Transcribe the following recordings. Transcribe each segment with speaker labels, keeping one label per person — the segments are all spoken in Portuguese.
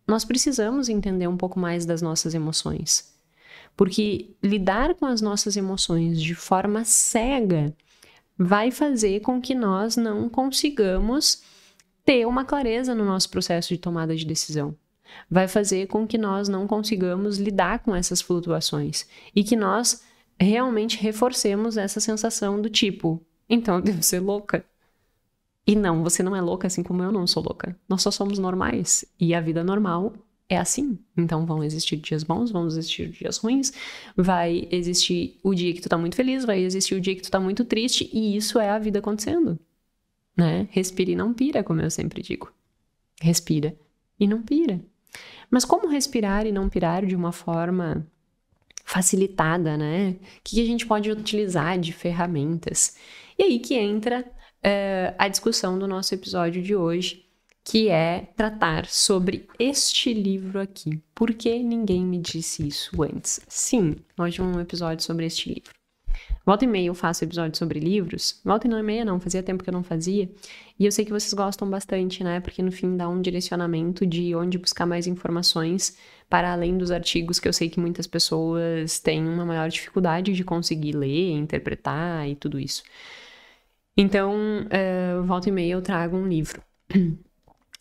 Speaker 1: nós precisamos entender um pouco mais das nossas emoções. Porque lidar com as nossas emoções de forma cega vai fazer com que nós não consigamos ter uma clareza no nosso processo de tomada de decisão. Vai fazer com que nós não consigamos lidar com essas flutuações e que nós realmente reforcemos essa sensação do tipo, então eu devo ser louca. E não, você não é louca assim como eu não sou louca. Nós só somos normais e a vida normal é assim. Então vão existir dias bons, vão existir dias ruins, vai existir o dia que tu tá muito feliz, vai existir o dia que tu tá muito triste e isso é a vida acontecendo, né? Respira e não pira, como eu sempre digo. Respira e não pira. Mas como respirar e não pirar de uma forma facilitada, né? O que a gente pode utilizar de ferramentas? E aí que entra a discussão do nosso episódio de hoje, que é tratar sobre este livro aqui. Por que ninguém me disse isso antes? Sim, hoje é um episódio sobre este livro. Volta e meia eu faço episódios sobre livros. Volta e meia não, fazia tempo que eu não fazia. E eu sei que vocês gostam bastante, né? Porque no fim dá um direcionamento de onde buscar mais informações para além dos artigos que eu sei que muitas pessoas têm uma maior dificuldade de conseguir ler, interpretar e tudo isso. Então, volta e meia eu trago um livro.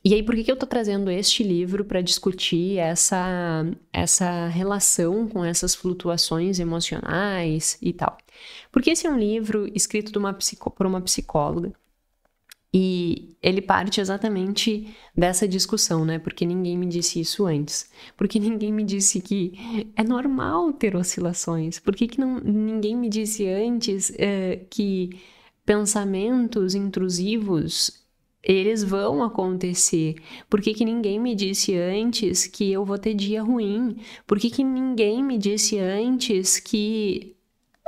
Speaker 1: E aí, por que eu tô trazendo este livro para discutir essa relação com essas flutuações emocionais e tal? Porque esse é um livro escrito por uma psicóloga e ele parte exatamente dessa discussão, né? Porque ninguém me disse isso antes. Porque ninguém me disse que é normal ter oscilações. Por que ninguém me disse antes que pensamentos intrusivos eles vão acontecer? Por que ninguém me disse antes que eu vou ter dia ruim? Por que ninguém me disse antes que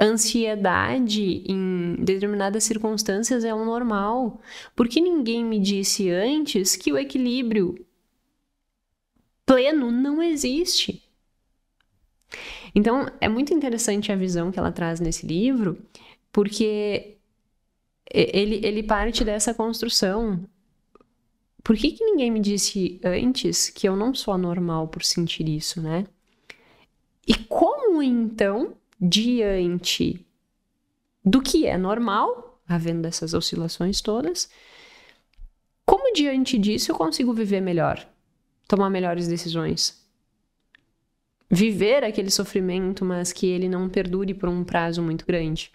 Speaker 1: ansiedade em determinadas circunstâncias é o normal? Por que ninguém me disse antes que o equilíbrio pleno não existe? Então, é muito interessante a visão que ela traz nesse livro, porque ele parte dessa construção. Por que ninguém me disse antes que eu não sou anormal por sentir isso, né? E como, então, diante do que é normal, havendo essas oscilações todas, como diante disso eu consigo viver melhor, tomar melhores decisões? Viver aquele sofrimento, mas que ele não perdure por um prazo muito grande.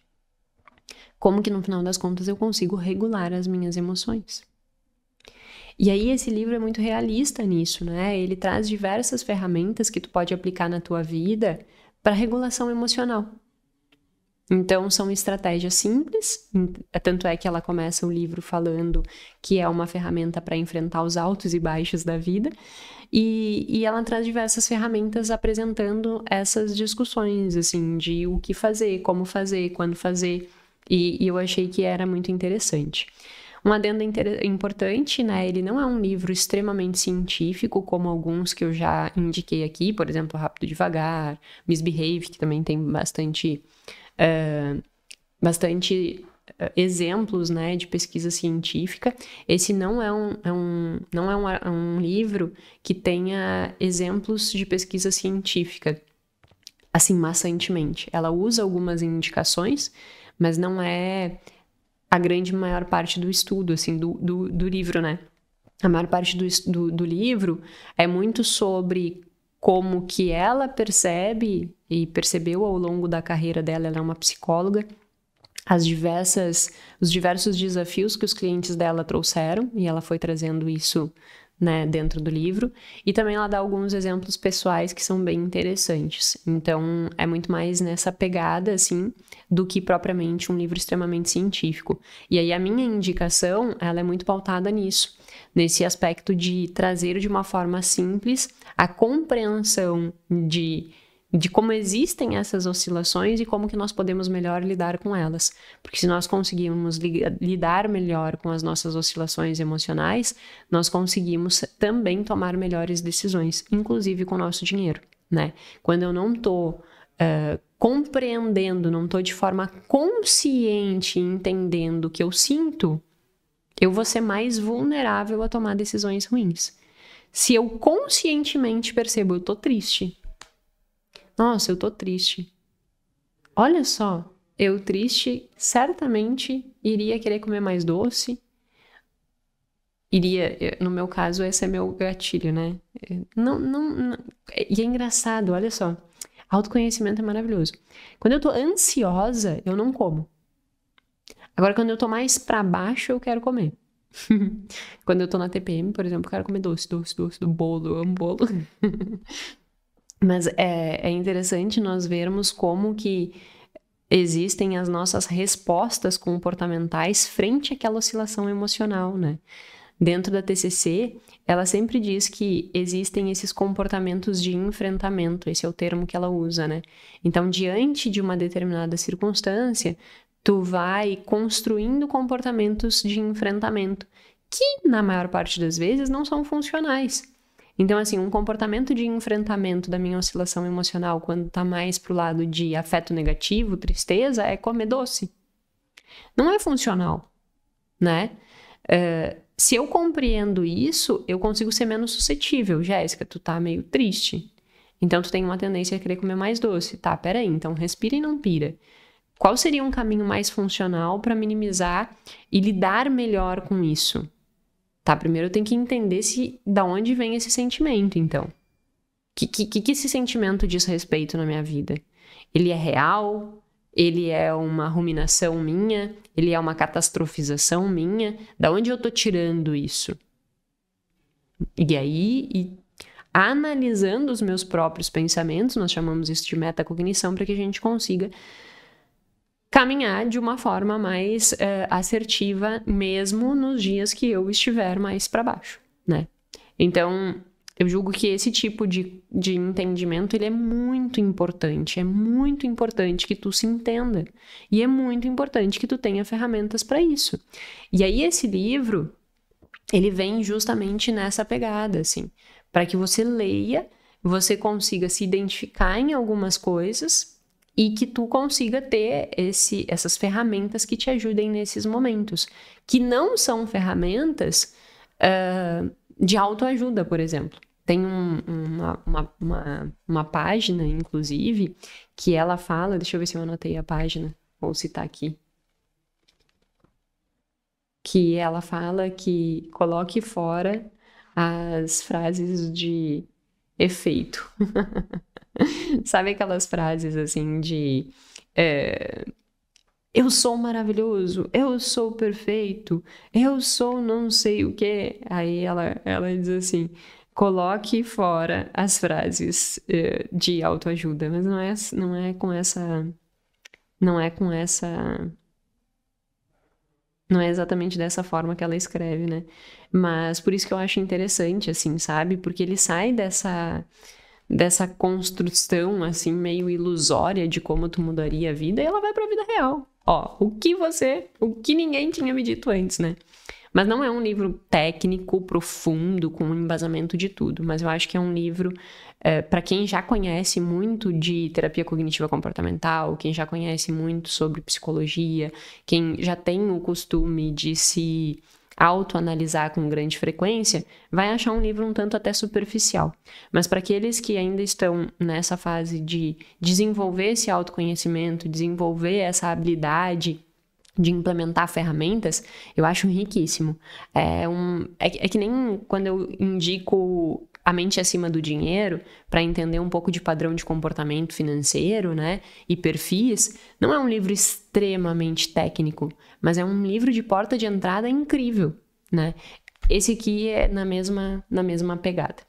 Speaker 1: Como que no final das contas eu consigo regular as minhas emoções? E aí esse livro é muito realista nisso, né? Ele traz diversas ferramentas que tu pode aplicar na tua vida para regulação emocional. Então são estratégias simples, tanto é que ela começa o livro falando que é uma ferramenta para enfrentar os altos e baixos da vida, e ela traz diversas ferramentas apresentando essas discussões, assim, de o que fazer, como fazer, quando fazer. E eu achei que era muito interessante. Um adendo importante, né? Ele não é um livro extremamente científico, como alguns que eu já indiquei aqui, por exemplo, Rápido e Devagar, Misbehave, que também tem bastante exemplos, né, de pesquisa científica. Esse não é um livro que tenha exemplos de pesquisa científica, assim, maçantemente. Ela usa algumas indicações, mas não é a grande maior parte do estudo, assim, do livro, né? A maior parte do livro é muito sobre como que ela percebe e percebeu ao longo da carreira dela, ela é uma psicóloga, os diversos desafios que os clientes dela trouxeram, e ela foi trazendo isso, né, dentro do livro, e também ela dá alguns exemplos pessoais que são bem interessantes. Então, é muito mais nessa pegada, assim, do que propriamente um livro extremamente científico. E aí, a minha indicação, ela é muito pautada nisso, nesse aspecto de trazer de uma forma simples a compreensão de como existem essas oscilações e como que nós podemos melhor lidar com elas. Porque se nós conseguirmos lidar melhor com as nossas oscilações emocionais, nós conseguimos também tomar melhores decisões, inclusive com o nosso dinheiro, né? Quando eu não estou compreendendo, não estou de forma consciente entendendo o que eu sinto, eu vou ser mais vulnerável a tomar decisões ruins. Se eu conscientemente percebo, eu tô triste. Nossa, eu tô triste. Olha só, eu triste certamente iria querer comer mais doce. No meu caso, esse é meu gatilho, né? Não. E é engraçado, olha só. Autoconhecimento é maravilhoso. Quando eu tô ansiosa, eu não como. Agora, quando eu tô mais pra baixo, eu quero comer. Quando eu tô na TPM, por exemplo, eu quero comer doce, do bolo, eu amo bolo. Mas é interessante nós vermos como que existem as nossas respostas comportamentais frente àquela oscilação emocional, né? Dentro da TCC, ela sempre diz que existem esses comportamentos de enfrentamento, esse é o termo que ela usa, né? Então, diante de uma determinada circunstância, tu vai construindo comportamentos de enfrentamento, que na maior parte das vezes não são funcionais. Então, assim, um comportamento de enfrentamento da minha oscilação emocional, quando tá mais pro lado de afeto negativo, tristeza, é comer doce. Não é funcional, né? Se eu compreendo isso, eu consigo ser menos suscetível. Jéssica, tu tá meio triste. Então, tu tem uma tendência a querer comer mais doce. Tá, peraí, então respira e não pira. Qual seria um caminho mais funcional para minimizar e lidar melhor com isso? Tá, primeiro eu tenho que entender da onde vem esse sentimento, então. O que esse sentimento diz respeito na minha vida? Ele é real? Ele é uma ruminação minha? Ele é uma catastrofização minha? Da onde eu tô tirando isso? E aí, analisando os meus próprios pensamentos, nós chamamos isso de metacognição, para que a gente consiga caminhar de uma forma mais assertiva, mesmo nos dias que eu estiver mais para baixo, né? Então, eu julgo que esse tipo de entendimento, ele é muito importante que tu se entenda, e é muito importante que tu tenha ferramentas para isso. E aí esse livro, ele vem justamente nessa pegada, assim, para que você leia, você consiga se identificar em algumas coisas e que tu consiga ter essas ferramentas que te ajudem nesses momentos, que não são ferramentas de autoajuda, por exemplo. Tem uma página, inclusive, que ela fala, deixa eu ver se eu anotei a página, vou citar aqui, que ela fala que coloque fora as frases de efeito. Sabe aquelas frases assim de eu sou maravilhoso, eu sou perfeito, eu sou não sei o quê. Aí ela diz assim, coloque fora as frases de autoajuda, mas não é exatamente dessa forma que ela escreve, né? Mas por isso que eu acho interessante, assim, sabe? Porque ele sai dessa construção, assim, meio ilusória de como tu mudaria a vida, e ela vai pra vida real. Ó, o que ninguém tinha me dito antes, né? Mas não é um livro técnico, profundo, com um embasamento de tudo, mas eu acho que é um livro para quem já conhece muito de terapia cognitiva comportamental, quem já conhece muito sobre psicologia, quem já tem o costume de se autoanalisar com grande frequência, vai achar um livro um tanto até superficial. Mas para aqueles que ainda estão nessa fase de desenvolver esse autoconhecimento, desenvolver essa habilidade de implementar ferramentas, eu acho riquíssimo. É que nem quando eu indico A Mente Acima do Dinheiro, para entender um pouco de padrão de comportamento financeiro, né, e perfis, não é um livro extremamente técnico, mas é um livro de porta de entrada incrível, né? Esse aqui é na mesma pegada.